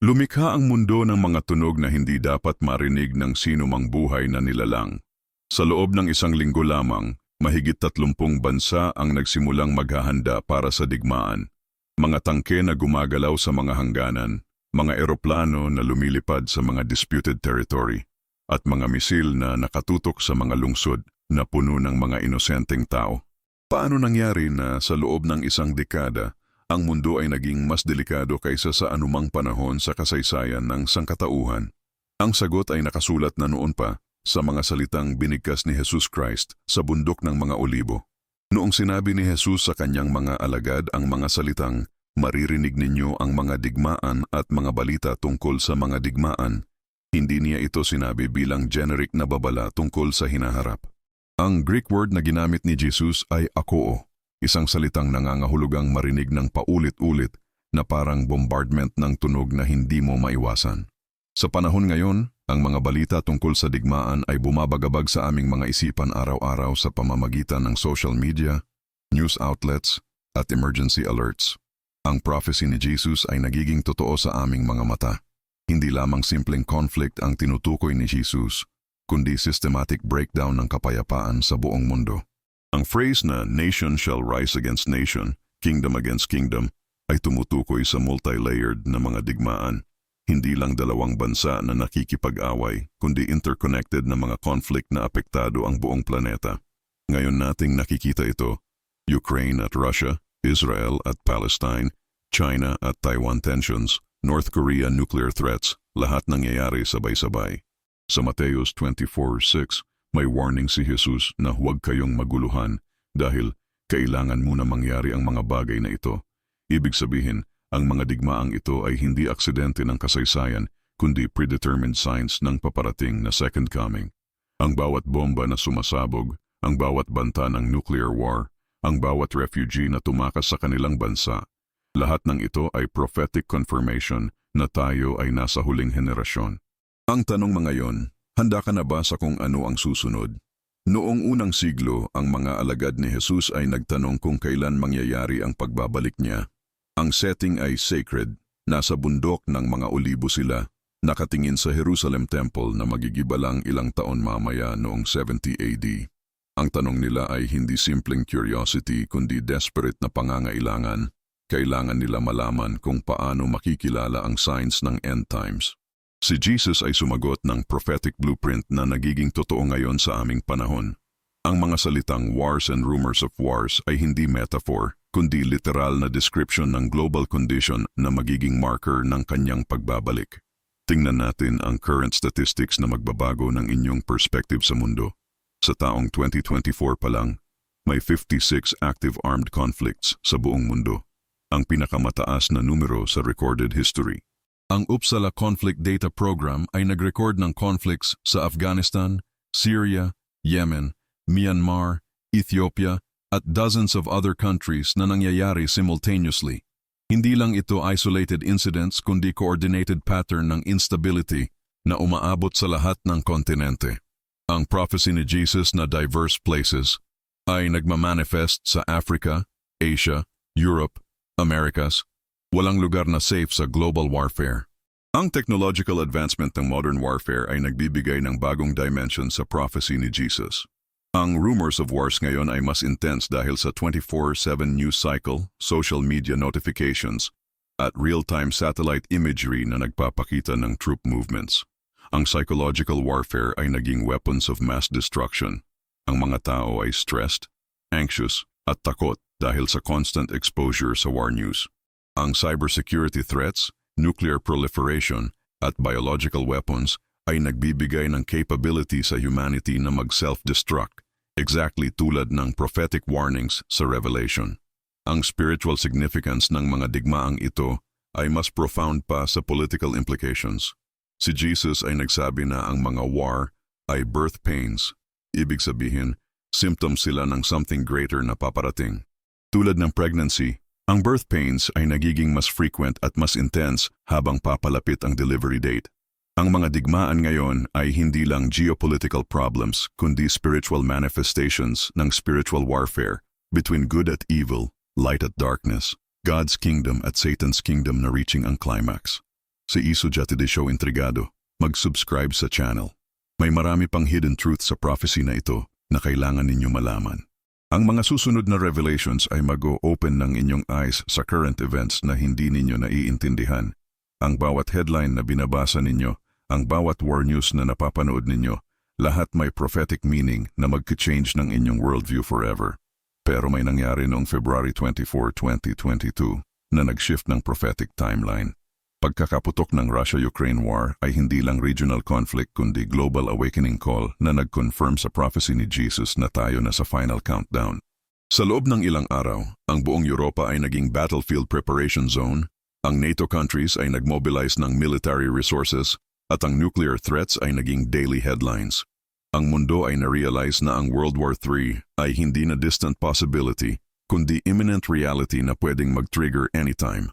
Lumikha ang mundo ng mga tunog na hindi dapat marinig ng sino mang buhay na nilalang. Sa loob ng isang linggo lamang, mahigit 30 bansa ang nagsimulang maghahanda para sa digmaan. Mga tangke na gumagalaw sa mga hangganan, mga eroplano na lumilipad sa mga disputed territory, at mga misil na nakatutok sa mga lungsod na puno ng mga inosenteng tao. Paano nangyari na sa loob ng isang dekada, ang mundo ay naging mas delikado kaysa sa anumang panahon sa kasaysayan ng sangkatauhan? Ang sagot ay nakasulat na noon pa sa mga salitang binigkas ni Hesus Christ sa bundok ng mga olibo. Noong sinabi ni Hesus sa kanyang mga alagad ang mga salitang, "Maririnig ninyo ang mga digmaan at mga balita tungkol sa mga digmaan," hindi niya ito sinabi bilang generic na babala tungkol sa hinaharap. Ang Greek word na ginamit ni Jesus ay akoo, isang salitang nangangahulugang marinig ng paulit-ulit na parang bombardment ng tunog na hindi mo maiwasan. Sa panahon ngayon, ang mga balita tungkol sa digmaan ay bumabagabag sa aming mga isipan araw-araw sa pamamagitan ng social media, news outlets, at emergency alerts. Ang prophecy ni Jesus ay nagiging totoo sa aming mga mata. Hindi lamang simpleng conflict ang tinutukoy ni Jesus, kundi systematic breakdown ng kapayapaan sa buong mundo. Ang phrase na nation shall rise against nation, kingdom against kingdom, ay tumutukoy sa multi-layered na mga digmaan. Hindi lang dalawang bansa na nakikipag-away, kundi interconnected na mga conflict na apektado ang buong planeta. Ngayon nating nakikita ito, Ukraine at Russia, Israel at Palestine, China at Taiwan tensions, North Korea nuclear threats, lahat nangyayari sabay-sabay. Sa Mateus 24:6, may warning si Hesus na huwag kayong maguluhan dahil kailangan muna mangyari ang mga bagay na ito. Ibig sabihin, ang mga digmaang ito ay hindi aksidente ng kasaysayan, kundi predetermined signs ng paparating na second coming. Ang bawat bomba na sumasabog, ang bawat banta ng nuclear war, ang bawat refugee na tumakas sa kanilang bansa, lahat ng ito ay prophetic confirmation na tayo ay nasa huling henerasyon. Ang tanong mga yon, handa ka na ba sa kung ano ang susunod? Noong unang siglo, ang mga alagad ni Jesus ay nagtanong kung kailan mangyayari ang pagbabalik niya. Ang setting ay sacred, nasa bundok ng mga olibo sila, nakatingin sa Jerusalem Temple na magigiba lang ilang taon mamaya noong 70 AD. Ang tanong nila ay hindi simpleng curiosity kundi desperate na pangangailangan. Kailangan nila malaman kung paano makikilala ang signs ng end times. Si Jesus ay sumagot ng prophetic blueprint na nagiging totoo ngayon sa aming panahon. Ang mga salitang wars and rumors of wars ay hindi metaphor, kundi literal na description ng global condition na magiging marker ng kanyang pagbabalik. Tingnan natin ang current statistics na magbabago ng inyong perspective sa mundo. Sa taong 2024 pa lang, may 56 active armed conflicts sa buong mundo, ang pinakamataas na numero sa recorded history. Ang Uppsala Conflict Data Program ay nag-record ng conflicts sa Afghanistan, Syria, Yemen, Myanmar, Ethiopia, at dozens of other countries na nangyayari simultaneously. Hindi lang ito isolated incidents kundi coordinated pattern ng instability na umaabot sa lahat ng kontinente. Ang prophecy ni Jesus na diverse places ay nagmamanifest sa Africa, Asia, Europe, Americas. Walang lugar na safe sa global warfare. Ang technological advancement ng modern warfare ay nagbibigay ng bagong dimension sa prophecy ni Jesus. Ang rumors of wars ngayon ay mas intense dahil sa 24/7 news cycle, social media notifications, at real-time satellite imagery na nagpapakita ng troop movements. Ang psychological warfare ay naging weapons of mass destruction. Ang mga tao ay stressed, anxious, at takot dahil sa constant exposure sa war news. Ang cybersecurity threats, nuclear proliferation, at biological weapons ay nagbibigay ng capability sa humanity na mag-self-destruct, exactly tulad ng prophetic warnings sa Revelation. Ang spiritual significance ng mga digmaang ito ay mas profound pa sa political implications. Si Jesus ay nagsabi na ang mga war ay birth pains, ibig sabihin, symptoms sila ng something greater na paparating. Tulad ng pregnancy, ang birth pains ay nagiging mas frequent at mas intense habang papalapit ang delivery date. Ang mga digmaan ngayon ay hindi lang geopolitical problems kundi spiritual manifestations ng spiritual warfare between good at evil, light at darkness, God's kingdom at Satan's kingdom na reaching ang climax. Si Iso Jatide Show Intrigado, mag-subscribe sa channel. May marami pang hidden truth sa prophecy na ito na kailangan ninyo malaman. Ang mga susunod na revelations ay mag-o-open ng inyong eyes sa current events na hindi ninyo naiintindihan. Ang bawat headline na binabasa ninyo, ang bawat war news na napapanood ninyo, lahat may prophetic meaning na mag-change ng inyong worldview forever. Pero may nangyari noong February 24, 2022 na nag-shift ng prophetic timeline. Pagkakaputok ng Russia-Ukraine war ay hindi lang regional conflict kundi global awakening call na nag-confirm sa prophecy ni Jesus na tayo na sa final countdown. Sa loob ng ilang araw, ang buong Europa ay naging battlefield preparation zone, ang NATO countries ay nagmobilize ng military resources, at ang nuclear threats ay naging daily headlines. Ang mundo ay na-realize na ang World War III ay hindi na distant possibility kundi imminent reality na pwedeng mag-trigger anytime.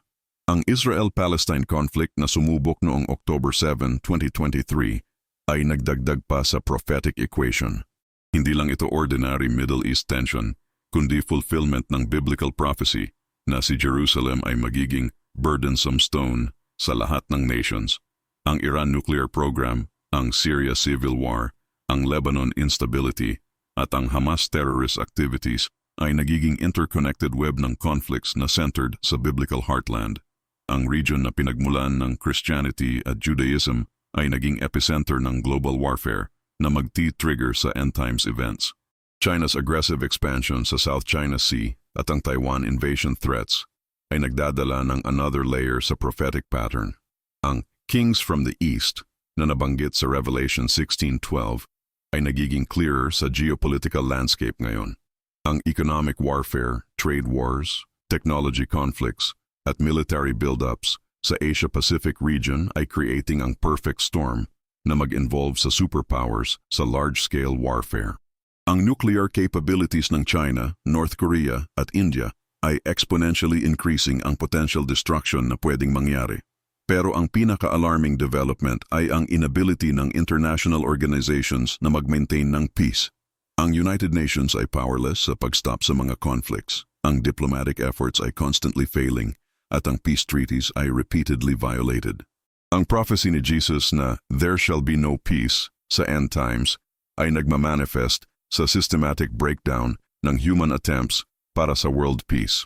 Ang Israel-Palestine conflict na sumubok noong October 7, 2023 ay nagdagdag pa sa prophetic equation. Hindi lang ito ordinary Middle East tension, kundi fulfillment ng biblical prophecy na si Jerusalem ay magiging burdensome stone sa lahat ng nations. Ang Iran nuclear program, ang Syria civil war, ang Lebanon instability, at ang Hamas terrorist activities ay nagiging interconnected web ng conflicts na centered sa biblical heartland. Ang region na pinagmulan ng Christianity at Judaism ay naging epicenter ng global warfare na magti-trigger sa end times events. China's aggressive expansion sa South China Sea at ang Taiwan invasion threats ay nagdadala ng another layer sa prophetic pattern. Ang kings from the east na nabanggit sa Revelation 16:12 ay nagiging clearer sa geopolitical landscape ngayon. Ang economic warfare, trade wars, technology conflicts, at military build-ups sa Asia-Pacific region ay creating ang perfect storm na mag-involve sa superpowers sa large-scale warfare. Ang nuclear capabilities ng China, North Korea at India ay exponentially increasing ang potential destruction na pwedeng mangyari. Pero ang pinaka-alarming development ay ang inability ng international organizations na mag-maintain ng peace. Ang United Nations ay powerless sa pag-stop sa mga conflicts. Ang diplomatic efforts ay constantly failing at ang peace treaties ay repeatedly violated. Ang prophecy ni Jesus na there shall be no peace sa end times ay nagmamanifest sa systematic breakdown ng human attempts para sa world peace.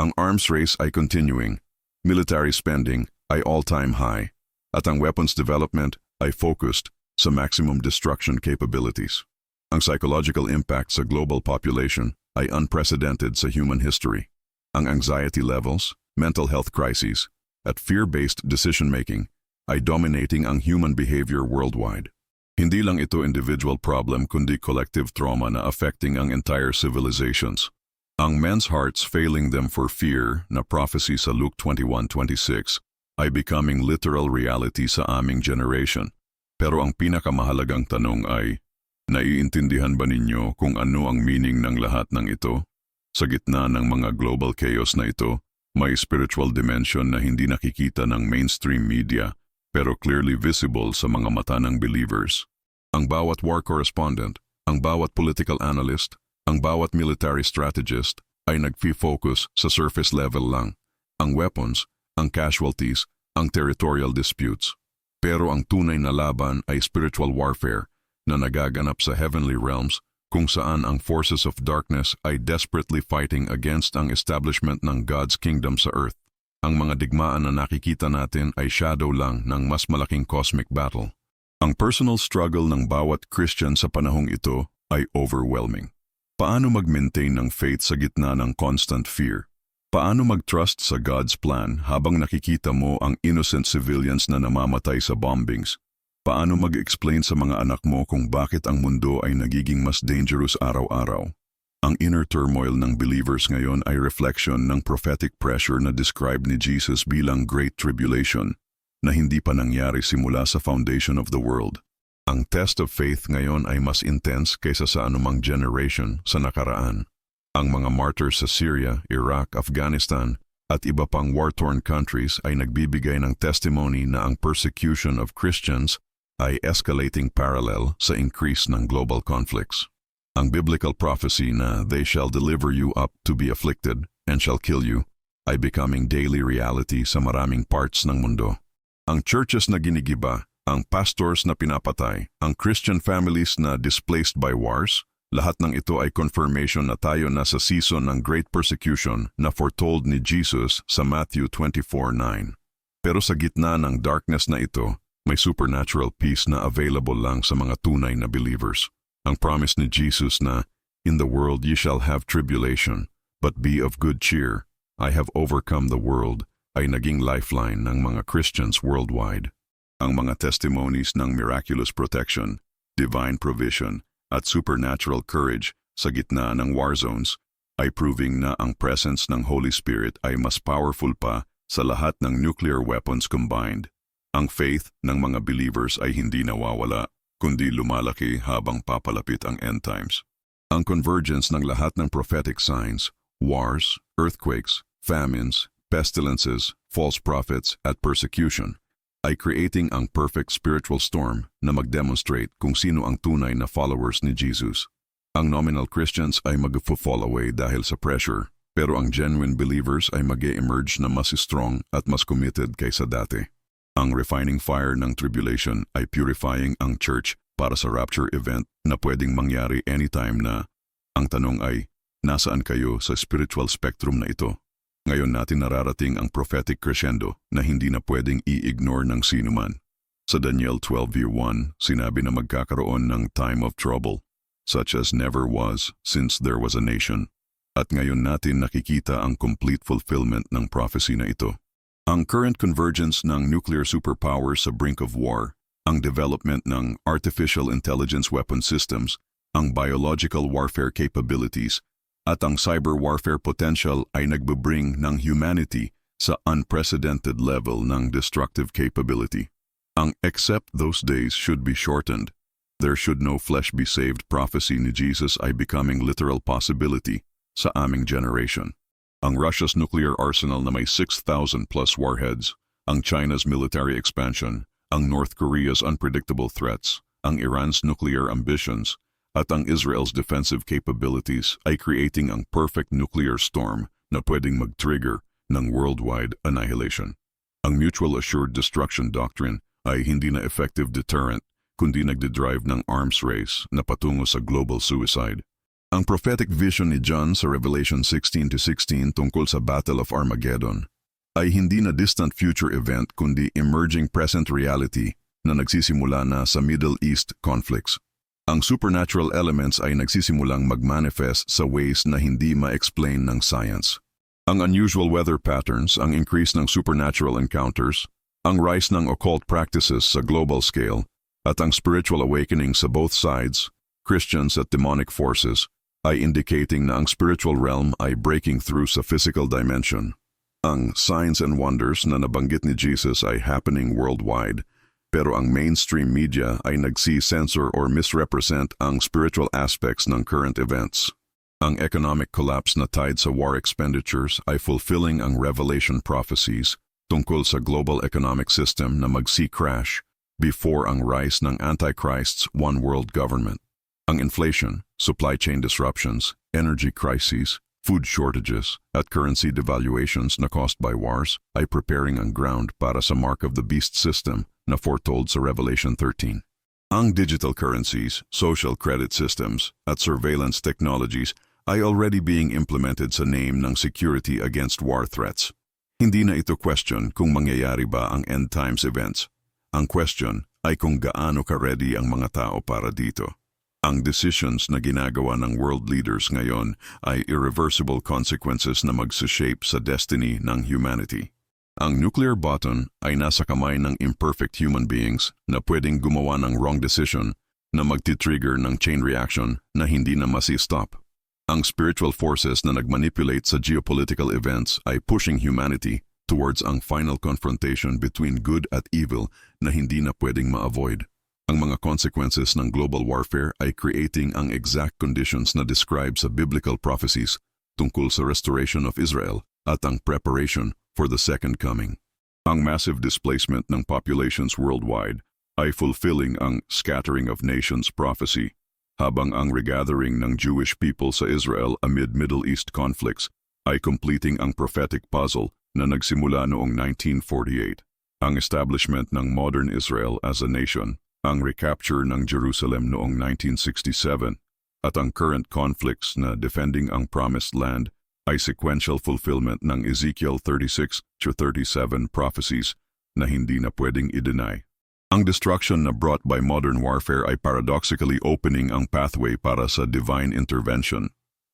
Ang arms race ay continuing, military spending ay all-time high, at ang weapons development ay focused sa maximum destruction capabilities. Ang psychological impact sa global population ay unprecedented sa human history. Ang anxiety levels, mental health crises, at fear-based decision-making ay dominating ang human behavior worldwide. Hindi lang ito individual problem kundi collective trauma na affecting ang entire civilizations. Ang men's hearts failing them for fear na prophecy sa Luke 21:26 ay becoming literal reality sa aming generation. Pero ang pinakamahalagang tanong ay, naiintindihan ba ninyo kung ano ang meaning ng lahat ng ito? Sa gitna ng mga global chaos na ito, may spiritual dimension na hindi nakikita ng mainstream media pero clearly visible sa mga mata ng believers. Ang bawat war correspondent, ang bawat political analyst, ang bawat military strategist ay nagfi-focus sa surface level lang. Ang weapons, ang casualties, ang territorial disputes. Pero ang tunay na laban ay spiritual warfare na nagaganap sa heavenly realms kung saan ang forces of darkness ay desperately fighting against ang establishment ng God's kingdom sa earth. Ang mga digmaan na nakikita natin ay shadow lang ng mas malaking cosmic battle. Ang personal struggle ng bawat Christian sa panahong ito ay overwhelming. Paano mag-maintain ng faith sa gitna ng constant fear? Paano mag-trust sa God's plan habang nakikita mo ang innocent civilians na namamatay sa bombings? Paano mag-explain sa mga anak mo kung bakit ang mundo ay nagiging mas dangerous araw-araw? Ang inner turmoil ng believers ngayon ay reflection ng prophetic pressure na described ni Jesus bilang Great Tribulation, na hindi pa nangyari simula sa foundation of the world. Ang test of faith ngayon ay mas intense kaysa sa anumang generation sa nakaraan. Ang mga martyrs sa Syria, Iraq, Afghanistan, at iba pang war-torn countries ay nagbibigay ng testimony na ang persecution of Christians ay escalating parallel sa increase ng global conflicts. Ang biblical prophecy na they shall deliver you up to be afflicted and shall kill you ay becoming daily reality sa maraming parts ng mundo. Ang churches na ginigiba, ang pastors na pinapatay, ang Christian families na displaced by wars, lahat ng ito ay confirmation na tayo nasa season ng great persecution na foretold ni Jesus sa Matthew 24:9. Pero sa gitna ng darkness na ito, may supernatural peace na available lang sa mga tunay na believers. Ang promise ni Jesus na, "In the world ye shall have tribulation, but be of good cheer. I have overcome the world," ay naging lifeline ng mga Christians worldwide. Ang mga testimonies ng miraculous protection, divine provision, at supernatural courage sa gitna ng war zones ay proving na ang presence ng Holy Spirit ay mas powerful pa sa lahat ng nuclear weapons combined. Ang faith ng mga believers ay hindi nawawala, kundi lumalaki habang papalapit ang end times. Ang convergence ng lahat ng prophetic signs, wars, earthquakes, famines, pestilences, false prophets, at persecution, ay creating ang perfect spiritual storm na mag-demonstrate kung sino ang tunay na followers ni Jesus. Ang nominal Christians ay mag-fall away dahil sa pressure, pero ang genuine believers ay mag-emerge na mas strong at mas committed kaysa dati. Ang refining fire ng tribulation ay purifying ang church para sa rapture event na pwedeng mangyari anytime na. Ang tanong ay, nasaan kayo sa spiritual spectrum na ito? Ngayon natin nararating ang prophetic crescendo na hindi na pwedeng i-ignore ng sinuman. Sa Daniel 12:1, sinabi na magkakaroon ng time of trouble, such as never was since there was a nation. At ngayon natin nakikita ang complete fulfillment ng prophecy na ito. Ang current convergence ng nuclear superpowers sa brink of war, ang development ng artificial intelligence weapon systems, ang biological warfare capabilities, at ang cyber warfare potential ay nagbibring ng humanity sa unprecedented level ng destructive capability. Ang "except those days should be shortened, there should no flesh be saved" prophecy ni Jesus ay becoming literal possibility sa aming generation. Ang Russia's nuclear arsenal na may 6,000 plus warheads, ang China's military expansion, ang North Korea's unpredictable threats, ang Iran's nuclear ambitions, at ang Israel's defensive capabilities ay creating ang perfect nuclear storm na pwedeng mag-trigger ng worldwide annihilation. Ang mutual assured destruction doctrine ay hindi na effective deterrent, kundi nagdidrive ng arms race na patungo sa global suicide. Ang prophetic vision ni John sa Revelation 16:16 tungkol sa Battle of Armageddon ay hindi na distant future event kundi emerging present reality na nagsisimula na sa Middle East conflicts. Ang supernatural elements ay nagsisimulang mag-manifest sa ways na hindi ma-explain ng science. Ang unusual weather patterns, ang increase ng supernatural encounters, ang rise ng occult practices sa global scale, at ang spiritual awakening sa both sides, Christians at demonic forces, ay indicating na ang spiritual realm ay breaking through sa physical dimension. Ang signs and wonders na nabanggit ni Jesus ay happening worldwide, pero ang mainstream media ay nagsi-censor or misrepresent ang spiritual aspects ng current events. Ang economic collapse na tied sa war expenditures ay fulfilling ang Revelation prophecies tungkol sa global economic system na mag-sea crash before ang rise ng Antichrist's one world government. Ang inflation, supply chain disruptions, energy crises, food shortages, at currency devaluations na caused by wars ay preparing ang ground para sa mark of the beast system na foretold sa Revelation 13. Ang digital currencies, social credit systems, at surveillance technologies ay already being implemented sa name ng security against war threats. Hindi na ito question kung mangyayari ba ang end times events. Ang question ay kung gaano ka-ready ang mga tao para dito. Ang decisions na ginagawa ng world leaders ngayon ay irreversible consequences na magsashape sa destiny ng humanity. Ang nuclear button ay nasa kamay ng imperfect human beings na pwedeng gumawa ng wrong decision na magti-trigger ng chain reaction na hindi na masi-stop. Ang spiritual forces na nagmanipulate sa geopolitical events ay pushing humanity towards ang final confrontation between good at evil na hindi na pwedeng ma-avoid. Ang mga consequences ng global warfare ay creating ang exact conditions na described sa biblical prophecies tungkol sa restoration of Israel at ang preparation for the second coming. Ang massive displacement ng populations worldwide ay fulfilling ang scattering of nations prophecy, habang ang regathering ng Jewish people sa Israel amid Middle East conflicts ay completing ang prophetic puzzle na nagsimula noong 1948. ang establishment ng modern Israel as a nation, ang recapture ng Jerusalem noong 1967, at ang current conflicts na defending ang Promised Land ay sequential fulfillment ng Ezekiel 36-37 prophecies na hindi na pwedeng i-deny. Ang destruction na brought by modern warfare ay paradoxically opening ang pathway para sa divine intervention.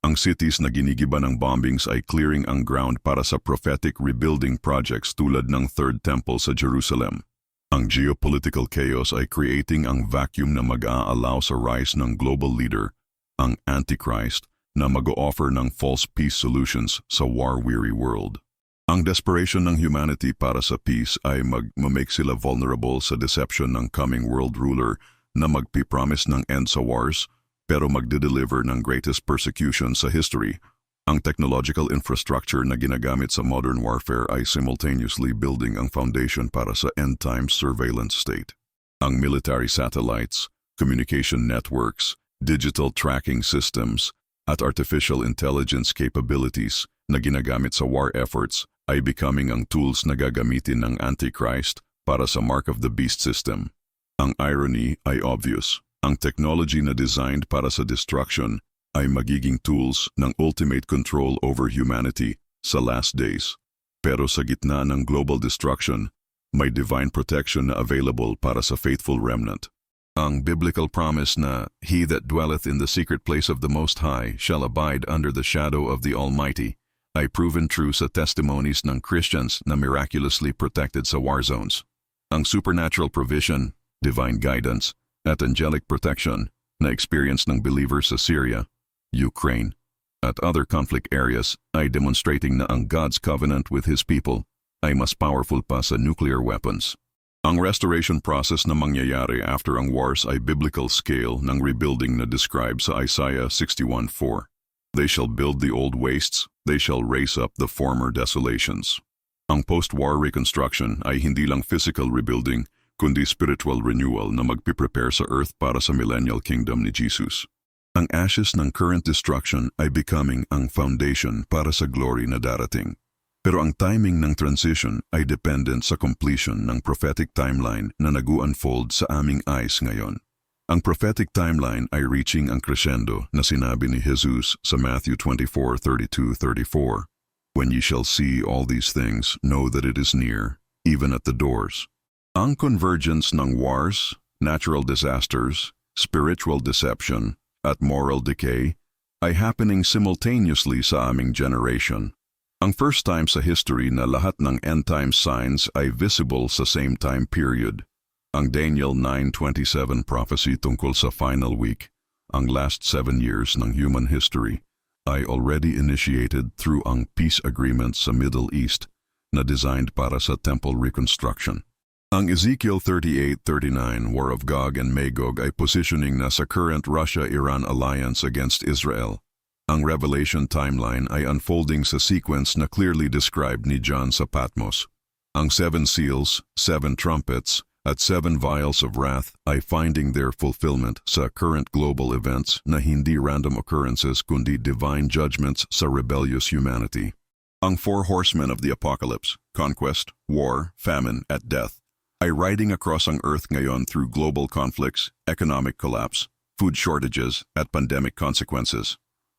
Ang cities na ginigiba ng bombings ay clearing ang ground para sa prophetic rebuilding projects tulad ng Third Temple sa Jerusalem. Ang geopolitical chaos ay creating ang vacuum na mag-aallow sa rise ng global leader, ang Antichrist, na mag-o-offer ng false peace solutions sa war-weary world. Ang desperation ng humanity para sa peace ay mag-make sila vulnerable sa deception ng coming world ruler na magpipromise ng end sa wars pero magde-deliver ng greatest persecution sa history. Ang technological infrastructure na ginagamit sa modern warfare ay simultaneously building ang foundation para sa end-time surveillance state. Ang military satellites, communication networks, digital tracking systems, at artificial intelligence capabilities na ginagamit sa war efforts ay becoming ang tools na gagamitin ng Antichrist para sa Mark of the Beast system. Ang irony ay obvious. Ang technology na designed para sa destruction ay magiging tools ng ultimate control over humanity sa last days. Pero sa gitna ng global destruction, may divine protection na available para sa faithful remnant. Ang biblical promise na, "He that dwelleth in the secret place of the Most High shall abide under the shadow of the Almighty," ay proven true sa testimonies ng Christians na miraculously protected sa war zones. Ang supernatural provision, divine guidance, at angelic protection na experience ng believers sa Syria, Ukraine, at other conflict areas ay demonstrating na ang God's covenant with His people ay mas powerful pa sa nuclear weapons. Ang restoration process na mangyayari after ang wars ay biblical scale ng rebuilding na described sa Isaiah 61:4. They shall build the old wastes, they shall raise up the former desolations. Ang post-war reconstruction ay hindi lang physical rebuilding, kundi spiritual renewal na magpiprepare sa earth para sa millennial kingdom ni Jesus. Ang ashes ng current destruction ay becoming ang foundation para sa glory na darating. Pero ang timing ng transition ay dependent sa completion ng prophetic timeline na nag-unfold sa aming eyes ngayon. Ang prophetic timeline ay reaching ang crescendo na sinabi ni Hesus sa Matthew 24:32-34. When ye shall see all these things, know that it is near, even at the doors. Ang convergence ng wars, natural disasters, spiritual deception, at moral decay ay happening simultaneously sa aming generation. Ang first time sa history na lahat ng end-time signs ay visible sa same time period. Ang Daniel 9:27 prophecy tungkol sa final week, ang last 7 years ng human history, ay already initiated through ang peace agreement sa Middle East na designed para sa temple reconstruction. Ang Ezekiel 38:39 War of Gog and Magog ay positioning na sa current Russia-Iran alliance against Israel. Ang Revelation timeline ay unfolding sa sequence na clearly described ni John sa Patmos. Ang 7 seals, 7 trumpets, at 7 vials of wrath ay finding their fulfillment sa current global events na hindi random occurrences kundi divine judgments sa rebellious humanity. Ang 4 horsemen of the apocalypse, conquest, war, famine, at death, ay riding across ang earth ngayon through global conflicts, economic collapse, food shortages, at pandemic consequences.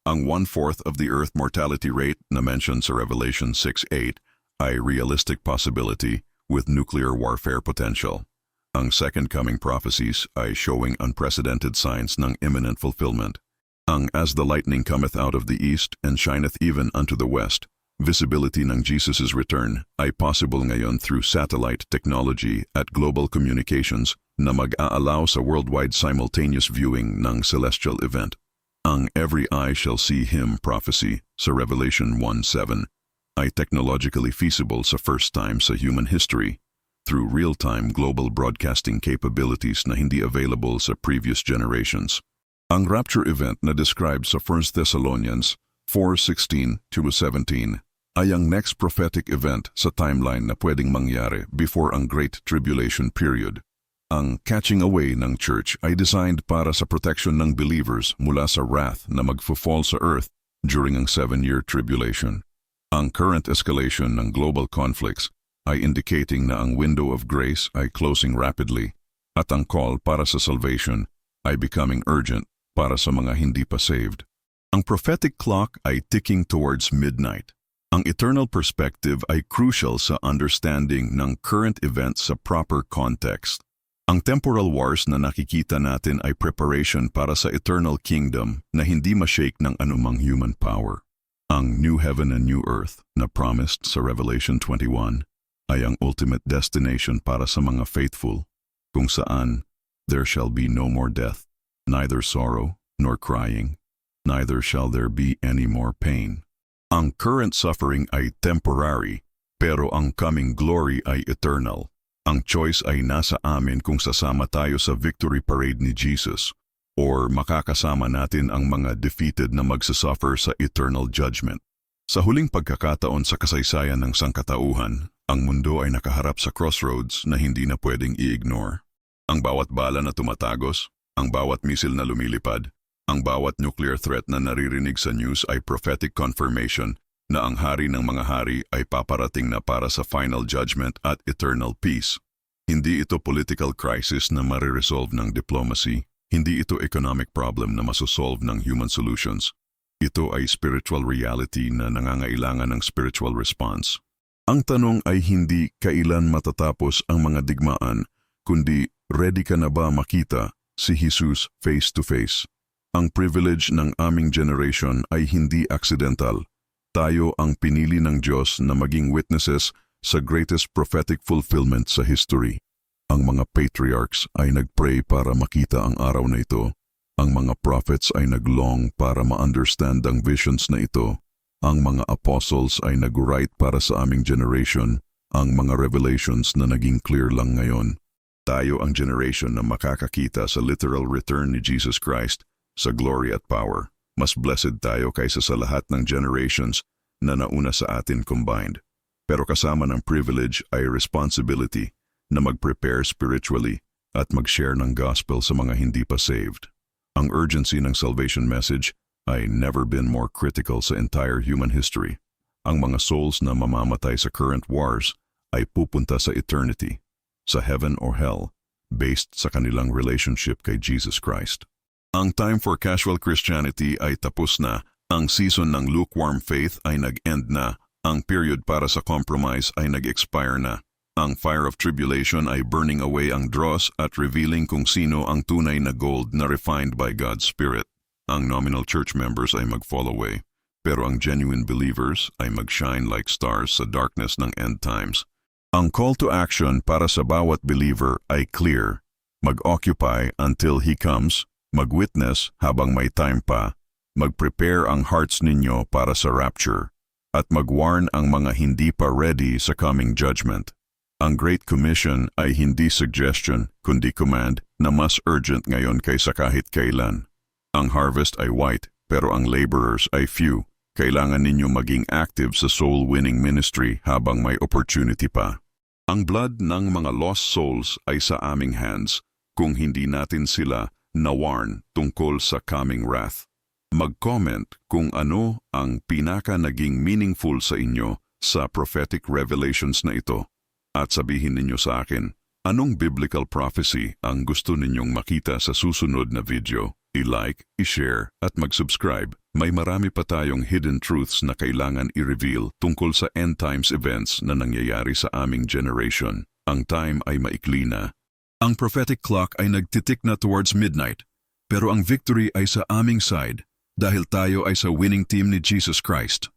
Ang 1/4 of the earth mortality rate na mentioned sa Revelation 6:8 ay realistic possibility with nuclear warfare potential. Ang second coming prophecies ay showing unprecedented signs ng imminent fulfillment. Ang as the lightning cometh out of the east and shineth even unto the west, visibility ng Jesus' return ay possible ngayon through satellite technology at global communications na mag-aallow sa worldwide simultaneous viewing ng celestial event. Ang every eye shall see him prophecy sa Revelation 1:7 ay technologically feasible sa first time sa human history through real-time global broadcasting capabilities na hindi available sa previous generations. Ang rapture event na described sa 1 Thessalonians 4:16-17 ay ang next prophetic event sa timeline na pwedeng mangyari before ang Great Tribulation period. Ang catching away ng church ay designed para sa protection ng believers mula sa wrath na magfo-fall sa earth during ang 7-year tribulation. Ang current escalation ng global conflicts ay indicating na ang window of grace ay closing rapidly at ang call para sa salvation ay becoming urgent para sa mga hindi pa saved. Ang prophetic clock ay ticking towards midnight. Ang eternal perspective ay crucial sa understanding ng current events sa proper context. Ang temporal wars na nakikita natin ay preparation para sa eternal kingdom na hindi ma-shake ng anumang human power. Ang new heaven and new earth na promised sa Revelation 21 ay ang ultimate destination para sa mga faithful, kung saan there shall be no more death, neither sorrow nor crying, neither shall there be any more pain. Ang current suffering ay temporary, pero ang coming glory ay eternal. Ang choice ay nasa amin kung sasama tayo sa victory parade ni Jesus or makakasama natin ang mga defeated na magsasuffer sa eternal judgment. Sa huling pagkakataon sa kasaysayan ng sangkatauhan, ang mundo ay nakaharap sa crossroads na hindi na pwedeng i-ignore. Ang bawat bala na tumatagos, ang bawat misil na lumilipad, ang bawat nuclear threat na naririnig sa news ay prophetic confirmation na ang hari ng mga hari ay paparating na para sa final judgment at eternal peace. Hindi ito political crisis na mariresolve ng diplomacy, hindi ito economic problem na masosolve ng human solutions. Ito ay spiritual reality na nangangailangan ng spiritual response. Ang tanong ay hindi kailan matatapos ang mga digmaan, kundi ready ka na ba makita si Hesus face to face? Ang privilege ng aming generation ay hindi accidental. Tayo ang pinili ng Diyos na maging witnesses sa greatest prophetic fulfillment sa history. Ang mga patriarchs ay nagpray para makita ang araw na ito. Ang mga prophets ay naglong para ma-understand ang visions na ito. Ang mga apostles ay nag-write para sa aming generation, ang mga revelations na naging clear lang ngayon. Tayo ang generation na makakakita sa literal return ni Jesus Christ sa glory at power. Mas blessed tayo kaysa sa lahat ng generations na nauna sa atin combined. Pero kasama ng privilege ay responsibility na mag-prepare spiritually at mag-share ng gospel sa mga hindi pa saved. Ang urgency ng salvation message ay never been more critical sa entire human history. Ang mga souls na mamamatay sa current wars ay pupunta sa eternity, sa heaven or hell, based sa kanilang relationship kay Jesus Christ. Ang time for casual Christianity ay tapos na, ang season ng lukewarm faith ay nag-end na, ang period para sa compromise ay nag-expire na. Ang fire of tribulation ay burning away ang dross at revealing kung sino ang tunay na gold na refined by God's Spirit. Ang nominal church members ay mag-fall away, pero ang genuine believers ay mag-shine like stars sa darkness ng end times. Ang call to action para sa bawat believer ay clear. Mag-occupy until He comes, mag-witness habang may time pa, mag-prepare ang hearts ninyo para sa rapture, at mag-warn ang mga hindi pa ready sa coming judgment. Ang Great Commission ay hindi suggestion, kundi command na mas urgent ngayon kaysa kahit kailan. Ang harvest ay white, pero ang laborers ay few. Kailangan ninyo maging active sa soul-winning ministry habang may opportunity pa. Ang blood ng mga lost souls ay sa aming hands kung hindi natin sila na-warn tungkol sa coming wrath. Mag-comment kung ano ang pinaka naging meaningful sa inyo sa prophetic revelations na ito. At sabihin ninyo sa akin, anong biblical prophecy ang gusto ninyong makita sa susunod na video? I-like, i-share at mag-subscribe. May marami pa tayong hidden truths na kailangan i-reveal tungkol sa end times events na nangyayari sa aming generation. Ang time ay maikli na. Ang prophetic clock ay nagtitik na towards midnight, pero ang victory ay sa aming side dahil tayo ay sa winning team ni Jesus Christ.